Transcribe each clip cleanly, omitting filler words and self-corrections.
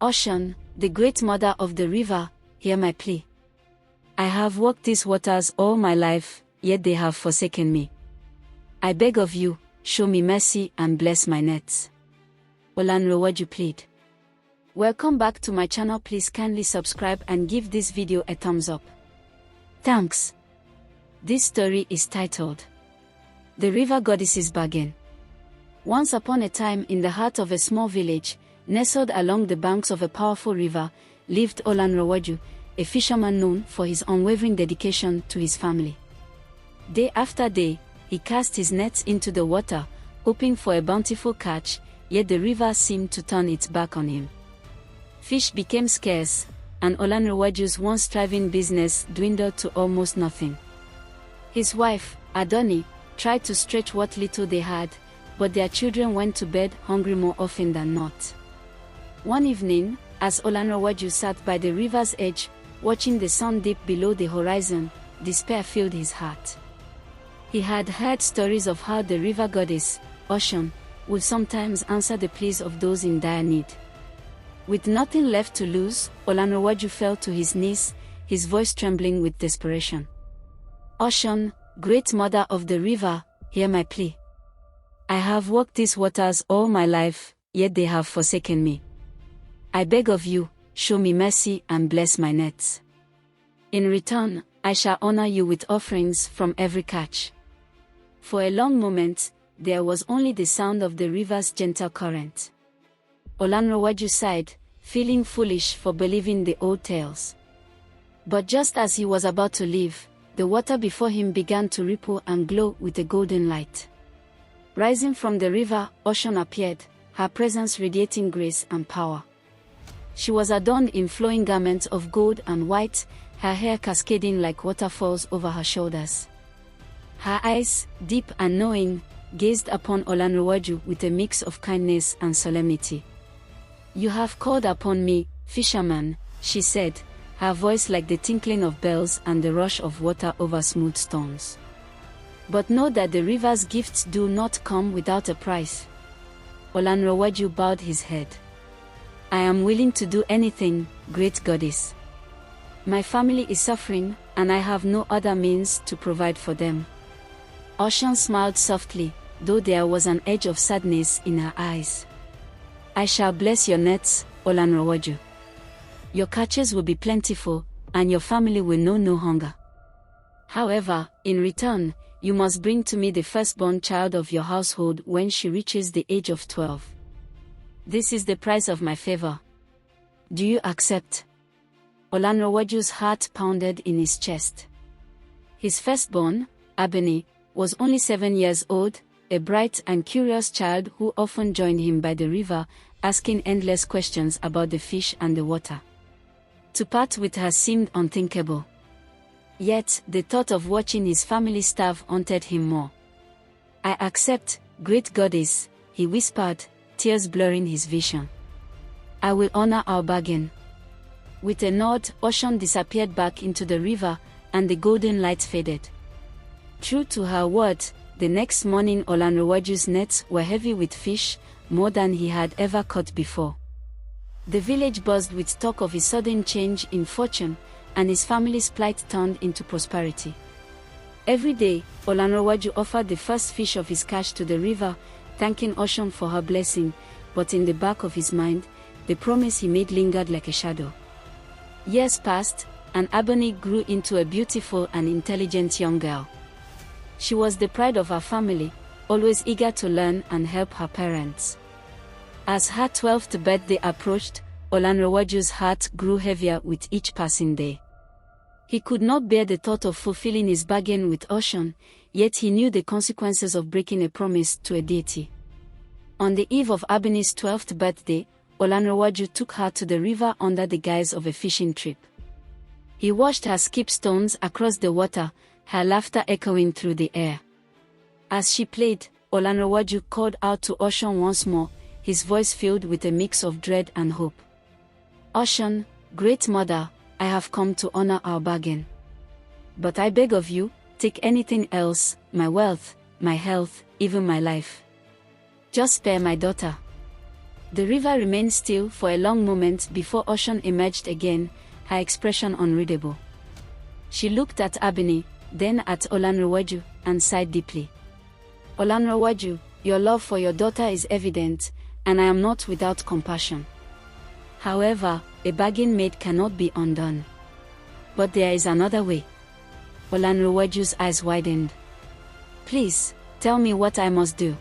Osun, the great mother of the river, hear my plea. I have walked these waters all my life, yet they have forsaken me. I beg of you, show me mercy and bless my nets. Olanrewaju plead. Welcome back to my channel. Please kindly subscribe and give this video a thumbs up. Thanks. This story is titled The River Goddess's Bargain. Once upon a time, in the heart of a small village, nestled along the banks of a powerful river, lived Olanrewaju, a fisherman known for his unwavering dedication to his family. Day after day, he cast his nets into the water, hoping for a bountiful catch, yet the river seemed to turn its back on him. Fish became scarce, and Olanrewaju's once thriving business dwindled to almost nothing. His wife, Adoni, tried to stretch what little they had, but their children went to bed hungry more often than not. One evening, as Olanrewaju sat by the river's edge, watching the sun dip below the horizon, despair filled his heart. He had heard stories of how the river goddess, Osun, would sometimes answer the pleas of those in dire need. With nothing left to lose, Olanrewaju fell to his knees, his voice trembling with desperation. Osun, great mother of the river, hear my plea. I have walked these waters all my life, yet they have forsaken me. I beg of you, show me mercy and bless my nets. In return, I shall honor you with offerings from every catch. For a long moment, there was only the sound of the river's gentle current. Olanrewaju sighed, feeling foolish for believing the old tales. But just as he was about to leave, the water before him began to ripple and glow with a golden light. Rising from the river, Osun appeared, her presence radiating grace and power. She was adorned in flowing garments of gold and white, her hair cascading like waterfalls over her shoulders. Her eyes, deep and knowing, gazed upon Olanrewaju with a mix of kindness and solemnity. You have called upon me, fisherman, she said, her voice like the tinkling of bells and the rush of water over smooth stones. But know that the river's gifts do not come without a price. Olanrewaju bowed his head. I am willing to do anything, great goddess. My family is suffering, and I have no other means to provide for them. Osun smiled softly, though there was an edge of sadness in her eyes. I shall bless your nets, Olanrewaju. Your catches will be plentiful, and your family will know no hunger. However, in return, you must bring to me the firstborn child of your household when she reaches the age of 12. This is the price of my favor. Do you accept? Olanrewaju's heart pounded in his chest. His firstborn, Abeni, was only 7 years old, a bright and curious child who often joined him by the river, asking endless questions about the fish and the water. To part with her seemed unthinkable. Yet, the thought of watching his family starve haunted him more. I accept, great goddess, he whispered, tears blurring his vision. I will honor our bargain. With a nod, Osun disappeared back into the river, and the golden light faded. True to her word, the next morning Olanrewaju's nets were heavy with fish, more than he had ever caught before. The village buzzed with talk of his sudden change in fortune, and his family's plight turned into prosperity. Every day, Olanrewaju offered the first fish of his catch to the river, thanking Osun for her blessing, but in the back of his mind, the promise he made lingered like a shadow. Years passed, and Abeni grew into a beautiful and intelligent young girl. She was the pride of her family, always eager to learn and help her parents. As her 12th birthday approached, Olanrewaju's heart grew heavier with each passing day. He could not bear the thought of fulfilling his bargain with Osun, yet he knew the consequences of breaking a promise to a deity. On the eve of Abeni's 12th birthday, Olanrewaju took her to the river under the guise of a fishing trip. He watched her skip stones across the water, her laughter echoing through the air. As she played, Olanrewaju called out to Osun once more, his voice filled with a mix of dread and hope. Osun, great mother, I have come to honor our bargain. But I beg of you, take anything else, my wealth, my health, even my life. Just spare my daughter. The river remained still for a long moment before Osun emerged again, her expression unreadable. She looked at Abini, then at Olanrewaju, and sighed deeply. Olanrewaju, your love for your daughter is evident, and I am not without compassion. However, a bargain made cannot be undone. But there is another way. Olanrewaju's eyes widened. Please, tell me what I must do.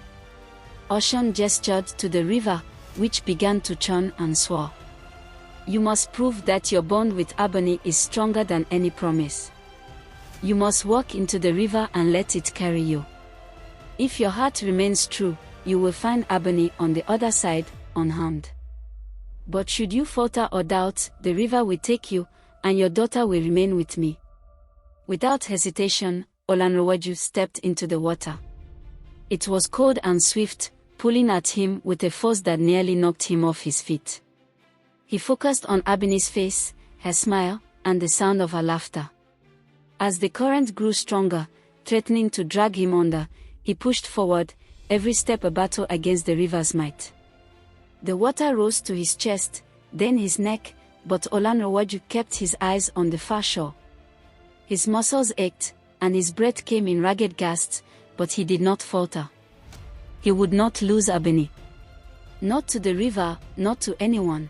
Osun gestured to the river, which began to churn and swirl. You must prove that your bond with Abani is stronger than any promise. You must walk into the river and let it carry you. If your heart remains true, you will find Abani on the other side, unharmed. But should you falter or doubt, the river will take you, and your daughter will remain with me. Without hesitation, Olanrewaju stepped into the water. It was cold and swift, pulling at him with a force that nearly knocked him off his feet. He focused on Abini's face, her smile, and the sound of her laughter. As the current grew stronger, threatening to drag him under, he pushed forward, every step a battle against the river's might. The water rose to his chest, then his neck, but Olanrewaju kept his eyes on the far shore. His muscles ached, and his breath came in ragged gasps, but he did not falter. He would not lose Abini. Not to the river, not to anyone.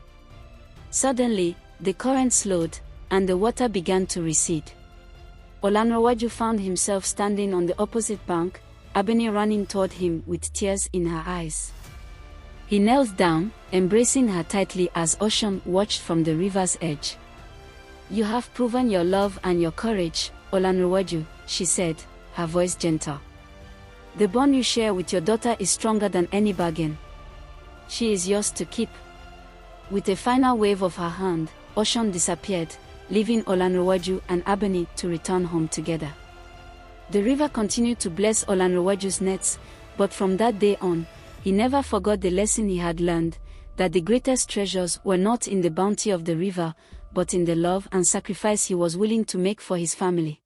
Suddenly, the current slowed, and the water began to recede. Olanrewaju found himself standing on the opposite bank, Abini running toward him with tears in her eyes. He knelt down, embracing her tightly as Osun watched from the river's edge. You have proven your love and your courage, Olanrewaju, she said, her voice gentle. The bond you share with your daughter is stronger than any bargain. She is yours to keep. With a final wave of her hand, Osun disappeared, leaving Olanrewaju and Abini to return home together. The river continued to bless Olanrewaju's nets, but from that day on, he never forgot the lesson he had learned, that the greatest treasures were not in the bounty of the river, but in the love and sacrifice he was willing to make for his family.